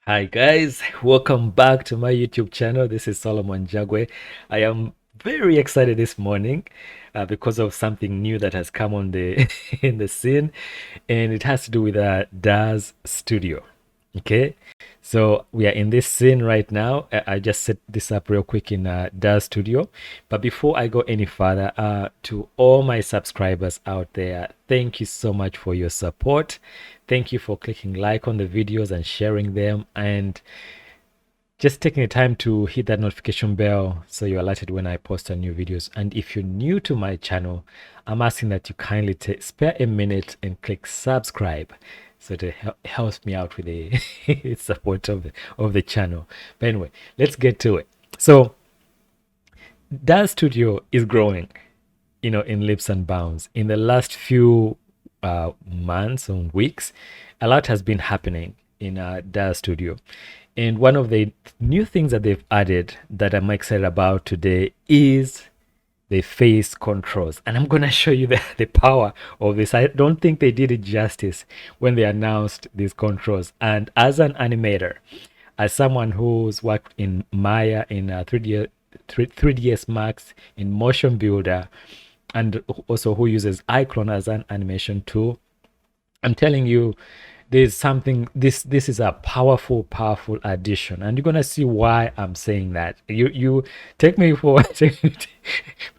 Hi guys, welcome back to my YouTube channel. This is Solomon Jagwe. I am very excited this morning because of something new that has come on the in the scene, and it has to do with Daz Studio. Okay, so we are in this scene right now. I just set this up real quick in Daz Studio. But before I go any further, to all my subscribers out there, thank you so much for your support. Thank you for clicking like on the videos and sharing them, and just taking the time to hit that notification bell so you're alerted when I post new videos. And if you're new to my channel, I'm asking that you kindly spare a minute and click subscribe, so it helps me out with the support of the channel. But anyway, let's get to it. So Daz Studio is growing, in leaps and bounds. In the last few months and weeks, a lot has been happening in Daz Studio. And one of the new things that they've added that I'm excited about today is the face controls. And I'm going to show you the power of this. I don't think they did it justice when they announced these controls. And as an animator, as someone who's worked in Maya, in 3ds Max, in Motion Builder, and also who uses iClone as an animation tool, I'm telling you, there's something, this is a powerful addition, and you're gonna see why I'm saying that. You take me for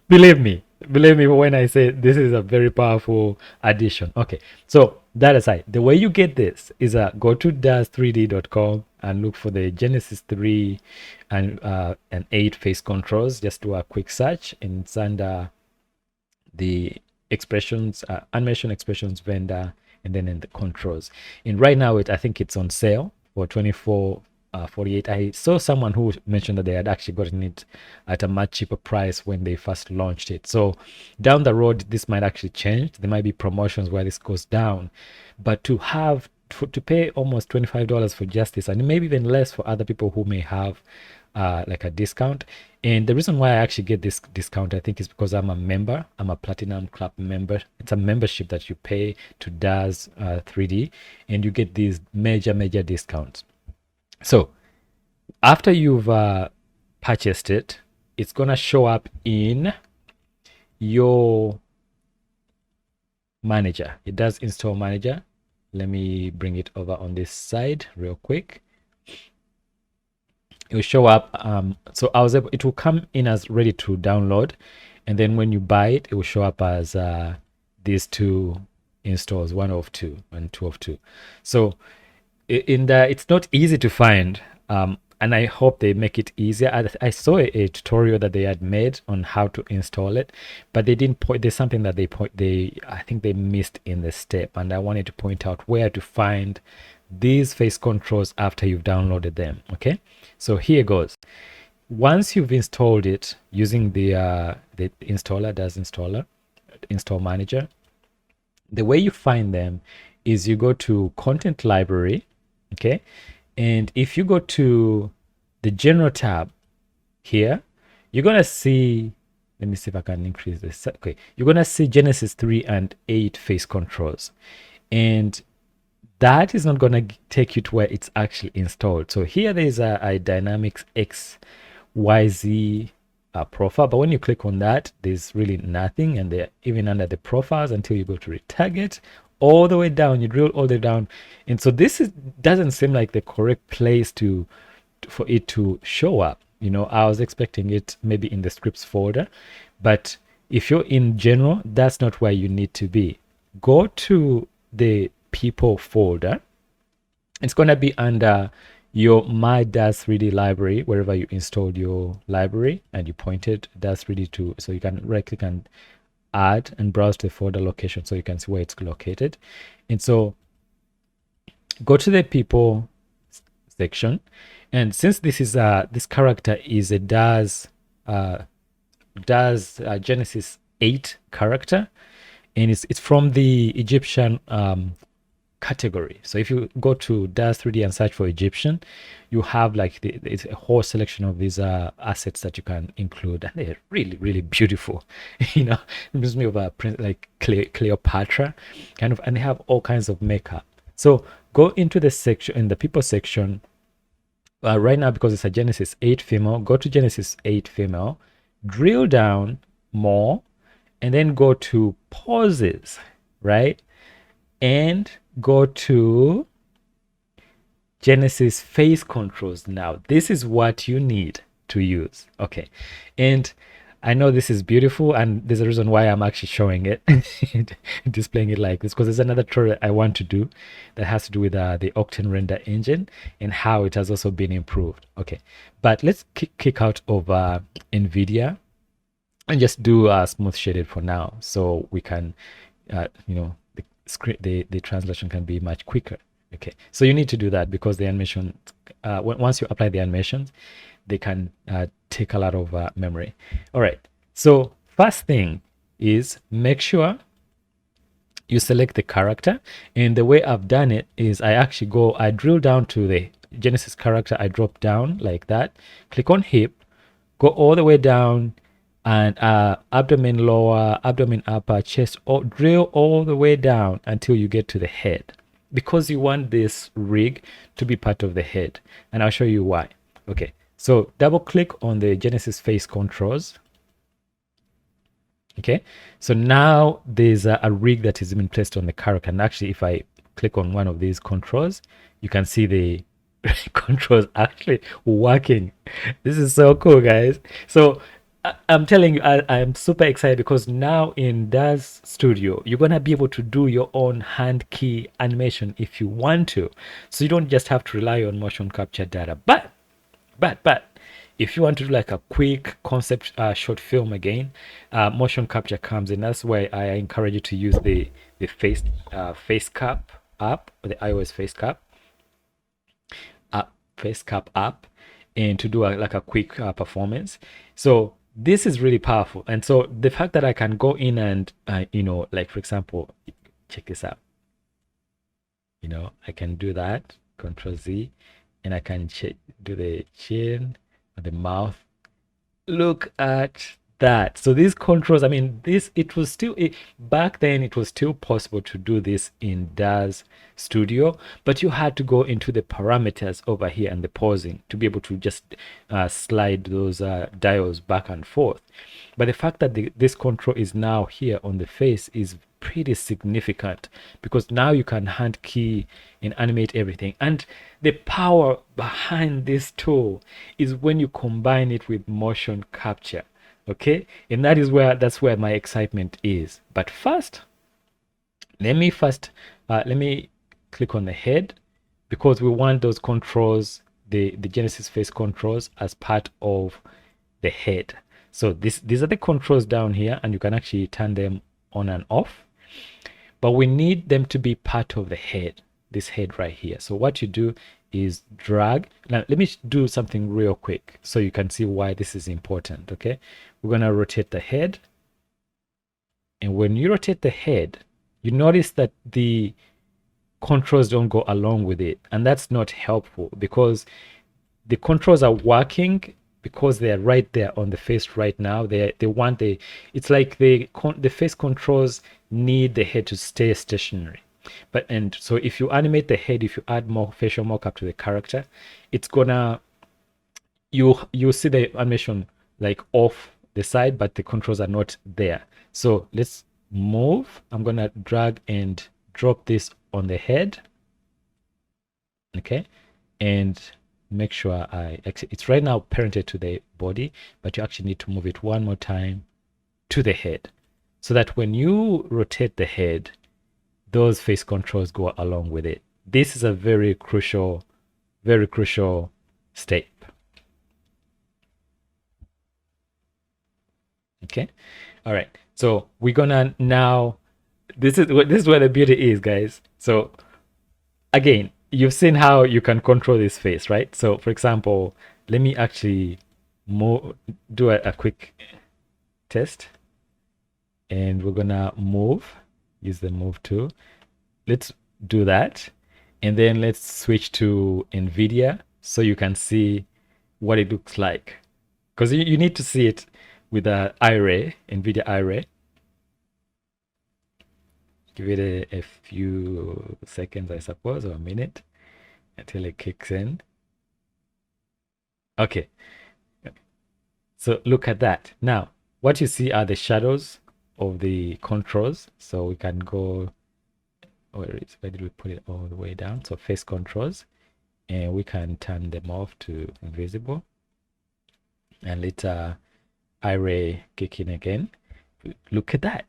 believe me when I say this is a very powerful addition. Okay, so that aside, the way you get this is go to daz3d.com and look for the Genesis 3 and 8 face controls. Just do a quick search, and it's under the expressions, animation expressions vendor, and then in the controls. And right now I think it's on sale for 24.48. I saw someone who mentioned that they had actually gotten it at a much cheaper price when they first launched it. So down the road, this might actually change. There might be promotions where this goes down, but to pay almost $25 for just this, and maybe even less for other people who may have like a discount. And the reason why I actually get this discount, I think, is because I'm a member. I'm a Platinum Club member. It's a membership that you pay to Daz 3D, and you get these major discounts. So after you've purchased it, it's gonna show up in your manager. It does install manager. Let me bring it over on this side real quick. It will show up. So it will come in as ready to download, and then when you buy it, it will show up as these two installs, 1 of 2 and 2 of 2. So it's not easy to find, and I hope they make it easier. I saw a tutorial that they had made on how to install it, but they didn't point. There's something that I think they missed in the step, and I wanted to point out where to find these face controls after you've downloaded them. Okay, so here goes. Once you've installed it using the installer, Daz installer, install manager, the way you find them is you go to content library. Okay, and if you go to the general tab here, you're gonna see, let me see if I can increase this. Okay, you're gonna see Genesis 3 and 8 face controls, and that is not going to take you to where it's actually installed. So here there's a Dynamics XYZ profile, but when you click on that, there's really nothing, and they're even under the profiles until you go to retarget all the way down. You drill all the way down, and so doesn't seem like the correct place for it to show up. I was expecting it maybe in the scripts folder, but if you're in general, that's not where you need to be. Go to the people folder. It's going to be under your my Daz 3D library, wherever you installed your library and you pointed Daz 3D to, so you can right click and add and browse to the folder location so you can see where it's located. And so go to the people section, and since this is this character is a Daz Genesis 8 character, and it's from the Egyptian category. So if you go to Daz 3D and search for Egyptian, you have like it's a whole selection of these assets that you can include, and they're really beautiful. It reminds me of a prince like Cleopatra kind of, and they have all kinds of makeup. So go into the section, in the people section, right now, because it's a Genesis 8 female, go to Genesis 8 female, drill down more, and then go to pauses, right? And go to Genesis face controls. Now, this is what you need to use. Okay. And I know this is beautiful, and there's a reason why I'm actually showing it, displaying it like this, because there's another tutorial I want to do that has to do with the Octane render engine and how it has also been improved. Okay. But let's kick out of NVIDIA and just do smooth shaded for now, so we can, the script, the translation can be much quicker. Okay, so you need to do that because the animation, once you apply the animations, they can take a lot of memory. All right, so first thing is make sure you select the character, and the way I've done it is I drill down to the Genesis character, I drop down like that, click on hip, go all the way down, and abdomen lower, abdomen upper, chest, or drill all the way down until you get to the head, because you want this rig to be part of the head, and I'll show you why. Okay, so double click on the Genesis face controls. Okay, so now there's a rig that has been placed on the character, and actually if I click on one of these controls, you can see the controls actually working. This is so cool, guys. So I'm telling you, I'm super excited because now in Daz Studio, you're gonna be able to do your own hand key animation if you want to. So you don't just have to rely on motion capture data. But if you want to do like a quick concept short film again, motion capture comes in. That's why I encourage you to use the face cap app, or the iOS face cap app, and to do like a quick performance. So this is really powerful. And so the fact that I can go in and like for example, check this out. I can do that, Control Z, and I can do the chin, the mouth. Look at that. So these controls, I mean, it was still back then, it was still possible to do this in Daz Studio, but you had to go into the parameters over here and the pausing to be able to just slide those dials back and forth. But the fact that this control is now here on the face is pretty significant, because now you can hand key and animate everything. And the power behind this tool is when you combine it with motion capture. Okay, and that's where my excitement is. But first, let me click on the head, because we want those controls, the Genesis face controls, as part of the head. So these are the controls down here, and you can actually turn them on and off, but we need them to be part of the head, this head right here. So what you do is drag. Now let me do something real quick so you can see why this is important. Okay, we're gonna rotate the head, and when you rotate the head, you notice that the controls don't go along with it, and that's not helpful, because the controls are working because they are right there on the face right now. They want it's like the face controls need the head to stay stationary. And so if you animate the head, if you add more facial mocap to the character, it's gonna, you see the animation like off the side, but the controls are not there. So let's move. I'm gonna drag and drop this on the head. Okay, and make sure it's right now parented to the body, but you actually need to move it one more time to the head, so that when you rotate the head, those face controls go along with it. This is a very crucial step. Okay, all right, so we're gonna now, this is where the beauty is, guys. So again, you've seen how you can control this face, right? So for example, let me actually do a quick test, and we're gonna use the move tool. Let's do that, and then let's switch to NVIDIA so you can see what it looks like, because you need to see it with the iRay, NVIDIA iRay. Give it a few seconds, I suppose, or a minute, until it kicks in. Okay, so look at that. Now, what you see are the shadows of the controls. So we can go, where did we put it all the way down? So face controls, and we can turn them off to invisible and let array kick in again. Look at that,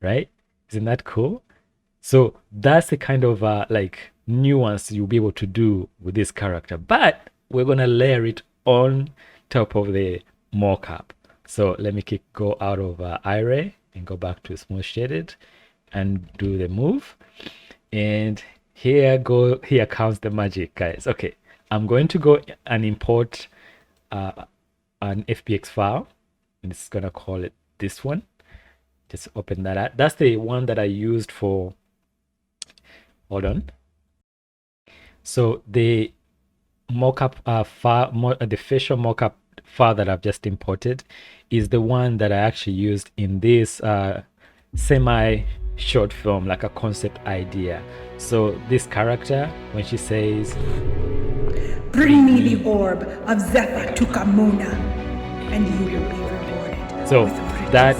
right? Isn't that cool? So that's the kind of like nuance you'll be able to do with this character, but we're gonna layer it on top of the mocap. So let me go out of array and go back to smooth shaded and do the move. And here comes the magic, guys. Okay, I'm going to go and import an FBX file, and it's gonna call it this one. Just open that up. That's the one that I used for, hold on. So the mockup file, the facial mockup file that I've just imported is the one that I actually used in this semi short film, like a concept idea. So this character, when she says, "Bring me the orb of Zephyr to Kamuna, and you will be rewarded." So that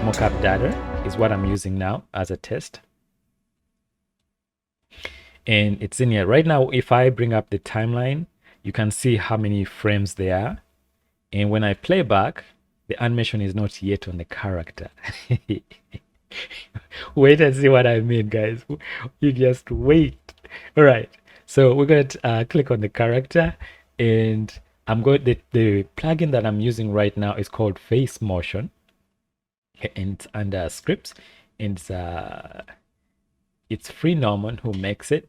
mocap data is what I'm using now as a test. And it's in here right now. If I bring up the timeline, you can see how many frames there are. And when I play back, the animation is not yet on the character. Wait and see what I mean, guys. You just wait. All right. So we're going to click on the character, and I'm going, the plugin that I'm using right now is called Face Motion, and it's under scripts, and it's Free Norman who makes it.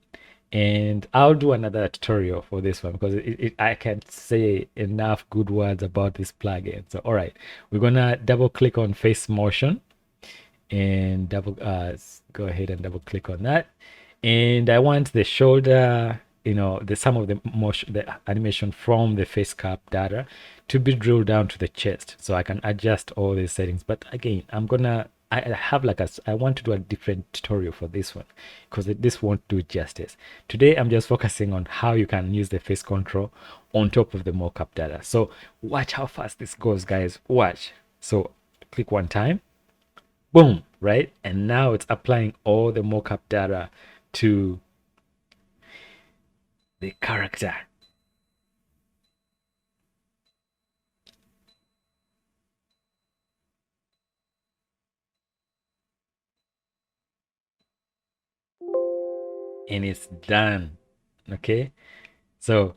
And I'll do another tutorial for this one because I can't say enough good words about this plugin. So all right, we're gonna double click on Face Motion and go ahead and double click on that. And I want the shoulder, some of the motion, the animation from the face cap data to be drilled down to the chest, so I can adjust all these settings. But again, I have I want to do a different tutorial for this one because this won't do justice. Today, I'm just focusing on how you can use the face control on top of the mocap data. So watch how fast this goes, guys. Watch. So click one time, boom, right? And now it's applying all the mocap data to the character. And it's done. Okay, so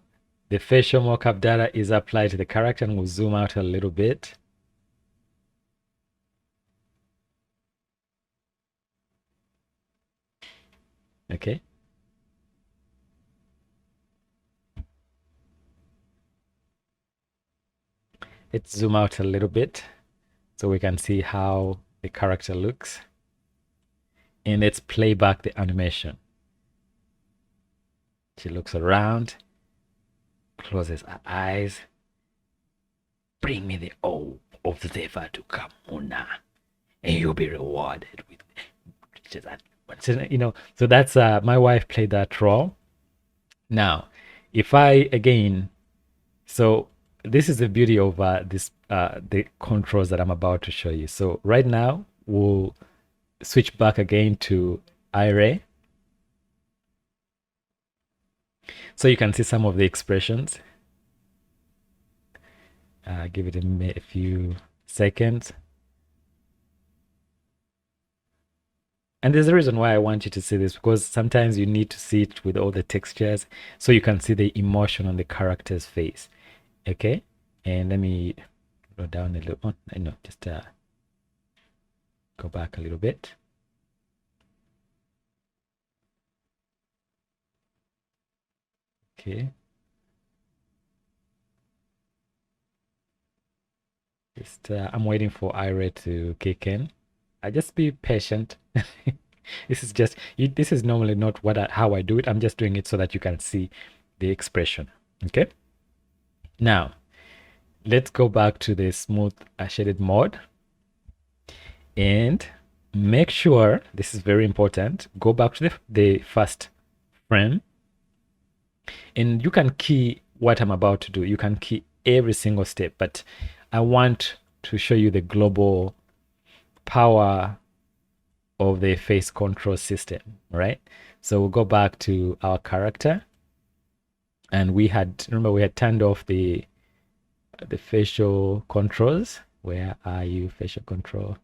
the facial mocap data is applied to the character, and we'll zoom out a little bit. Okay, let's zoom out a little bit so we can see how the character looks, and let's play back the animation. She looks around, closes her eyes. Bring me the orb of the Zephyr to Kamuna, and you'll be rewarded with that. So that's my wife played that role. Now, if I again, so this is the beauty of the controls that I'm about to show you. So right now we'll switch back again to array, so you can see some of the expressions. Give it a few seconds. And there's a reason why I want you to see this, because sometimes you need to see it with all the textures so you can see the emotion on the character's face. Okay, and let me go down a little. Oh, no, just go back a little bit. Okay, just I'm waiting for Ira to kick in. I just be patient. This is just this is normally not how I do it. I'm just doing it so that you can see the expression. Okay, now let's go back to the smooth shaded mode and make sure, this is very important, go back to the first frame, and you can key what I'm about to do. You can key every single step, but I want to show you the global power of the face control system, right? So we'll go back to our character, and we had turned off the facial controls. Where are you, facial control?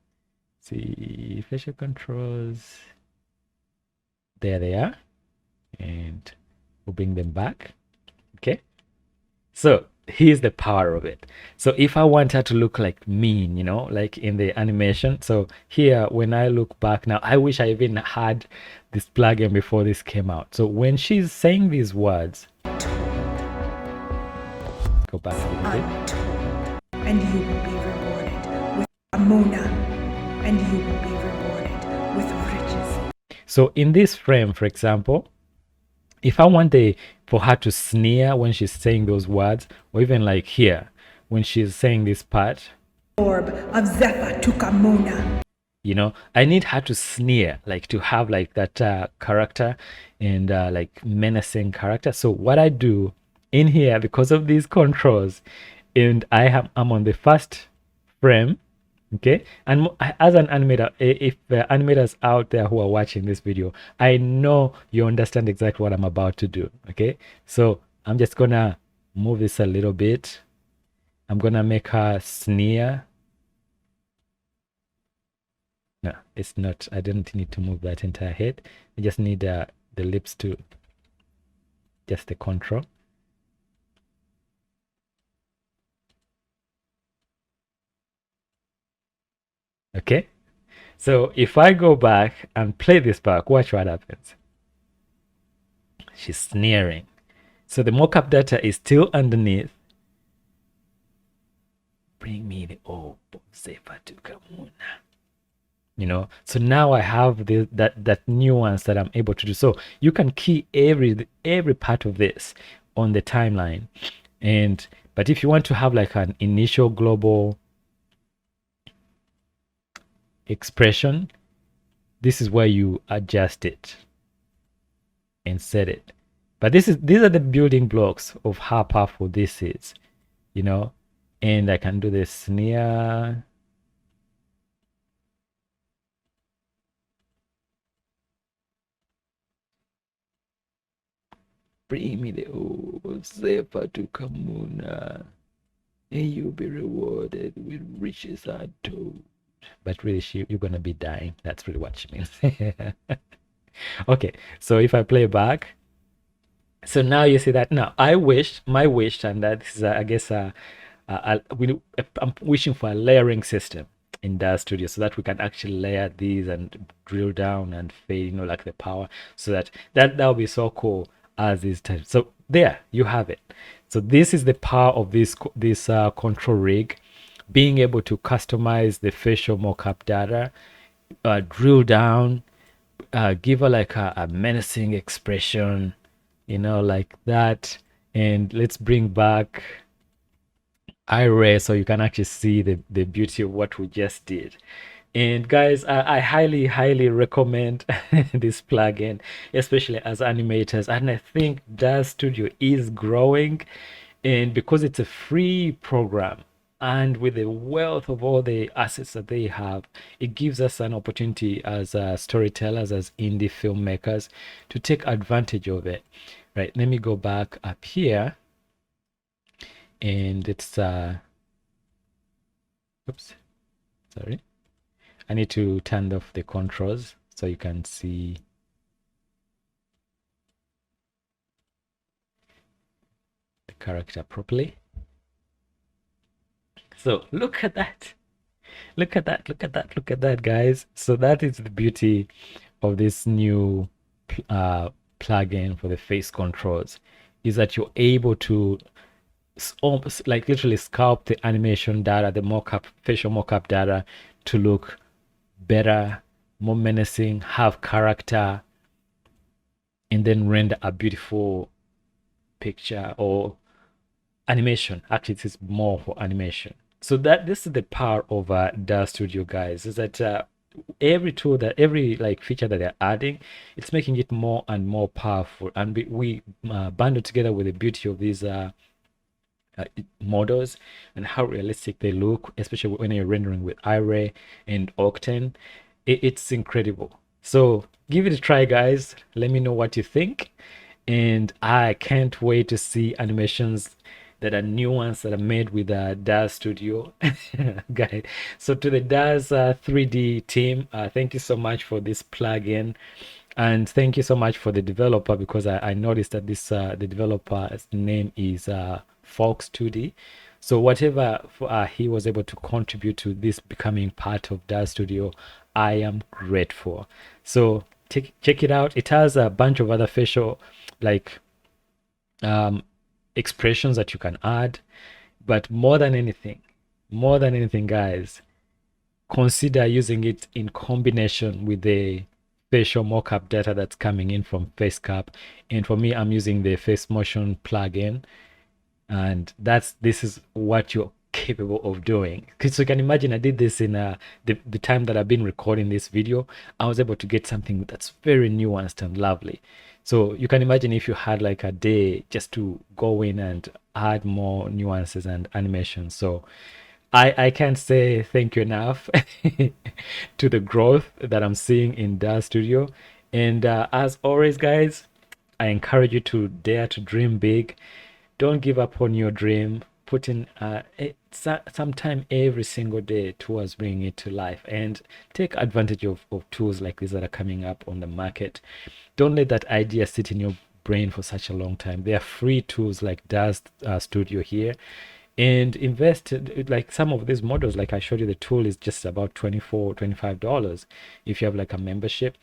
See, facial controls. There they are, and we'll bring them back. Okay. So here's the power of it. So if I want her to look like mean, you know, like in the animation. So here, when I look back now, I wish I even had this plugin before this came out. So when she's saying these words, go back a little bit. And you will be rewarded with Amona, and you will be rewarded with riches. So in this frame, for example, if I want for her to sneer when she's saying those words, or even like here, when she's saying this part, Orb of Zephyr to Kamona. You know, I need her to sneer, like to have like that character and like menacing character. So what I do in here, because of these controls, and I'm on the first frame, okay, and as an animator, if the animators out there who are watching this video, I know you understand exactly what I'm about to do. Okay, so I'm just gonna move this a little bit. I'm gonna make her sneer. No, it's not. I don't need to move that entire head. I just need the lips to just the control. Okay, so if I go back and play this back, watch what happens. She's sneering. So the mocap data is still underneath. Bring me the orb of Zephyr to Kamuna. You know, so now I have that nuance that I'm able to do. So you can key every part of this on the timeline, but if you want to have like an initial global expression, this is where you adjust it and set it. But these are the building blocks of how powerful this is, you know. And I can do the sneer. Bring me the old Zephyr to Kamuna, and you'll be rewarded with riches untold. But really, you're gonna be dying. That's really what she means. Okay, so if I play back, so now you see that now my wish, and that this is I guess I'm wishing for a layering system in Daz Studio, so that we can actually layer these and drill down and fade, you know, like the power, so that will be so cool as these types. So there you have it. So this is the power of this control rig, being able to customize the facial mocap data, drill down, give her like a menacing expression, you know, like that. And let's bring back iRay so you can actually see the beauty of what we just did. And guys, I highly recommend this plugin, especially as animators. And I think Daz Studio is growing, and because it's a free program, and with the wealth of all the assets that they have, it gives us an opportunity as storytellers, as indie filmmakers, to take advantage of it. Right, let me go back up here, and it's oops, sorry, I need to turn off the controls so you can see the character properly. So look at that. Look at that, guys. So that is the beauty of this new plugin for the face controls, is that you're able to almost like literally sculpt the animation data, the facial mocap data, to look better, more menacing, have character, and then render a beautiful picture or animation. Actually, it is more for animation. So this is the power of Daz Studio, guys, is that every like feature that they're adding, it's making it more and more powerful, and we bundle together with the beauty of these models and how realistic they look, especially when you're rendering with Iray and Octane. It's incredible. So give it a try, guys. Let me know what you think. And I can't wait to see animations that are new ones that are made with Daz Studio. Guys, so to the Daz 3D team, thank you so much for this plugin. And thank you so much for the developer, because I noticed that this the developer's name is Fox 2D. So whatever he was able to contribute to this becoming part of Daz Studio, I am grateful. So check it out. It has a bunch of other facial like um, expressions that you can add, but more than anything, guys, consider using it in combination with the facial mocap data that's coming in from FaceCap. And for me, I'm using the Face Motion plugin, and this is what you're capable of doing. So you can imagine I did this in the time that I've been recording this video. I was able to get something that's very nuanced and lovely. So you can imagine if you had like a day just to go in and add more nuances and animations. So I can't say thank you enough to the growth that I'm seeing in Daz Studio. And as always, guys, I encourage you to dare to dream big. Don't give up on your dream. Put in some time every single day towards bringing it to life, and take advantage of tools like these that are coming up on the market. Don't let that idea sit in your brain for such a long time. There are free tools like Daz Studio here, and invest like some of these models. Like I showed you, the tool is just about $24 $25 if you have like a membership.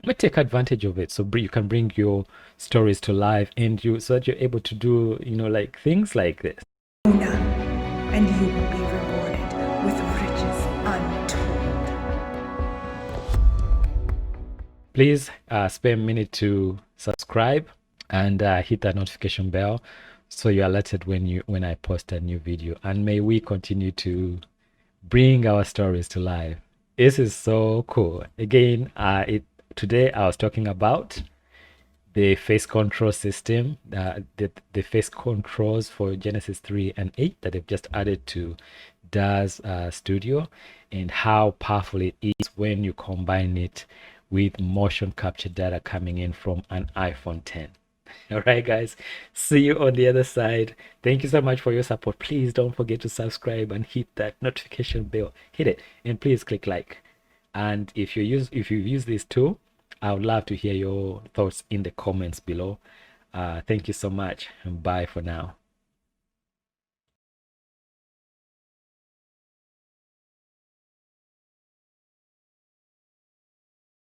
But take advantage of it, so you can bring your stories to life, and you so that you're able to do like things like this. Mona, and you will be rewarded with riches untold. Please spare a minute to subscribe and hit that notification bell so you're alerted when I post a new video. And may we continue to bring our stories to life. This is so cool. Again, today I was talking about the face control system, the face controls for Genesis 3 and 8 that they've just added to Daz Studio, and how powerful it is when you combine it with motion capture data coming in from an iPhone 10. All right, guys, see you on the other side. Thank you so much for your support. Please don't forget to subscribe and hit that notification bell. Hit it, and please click like. And if you use this tool, I would love to hear your thoughts in the comments below. Thank you so much, and bye for now.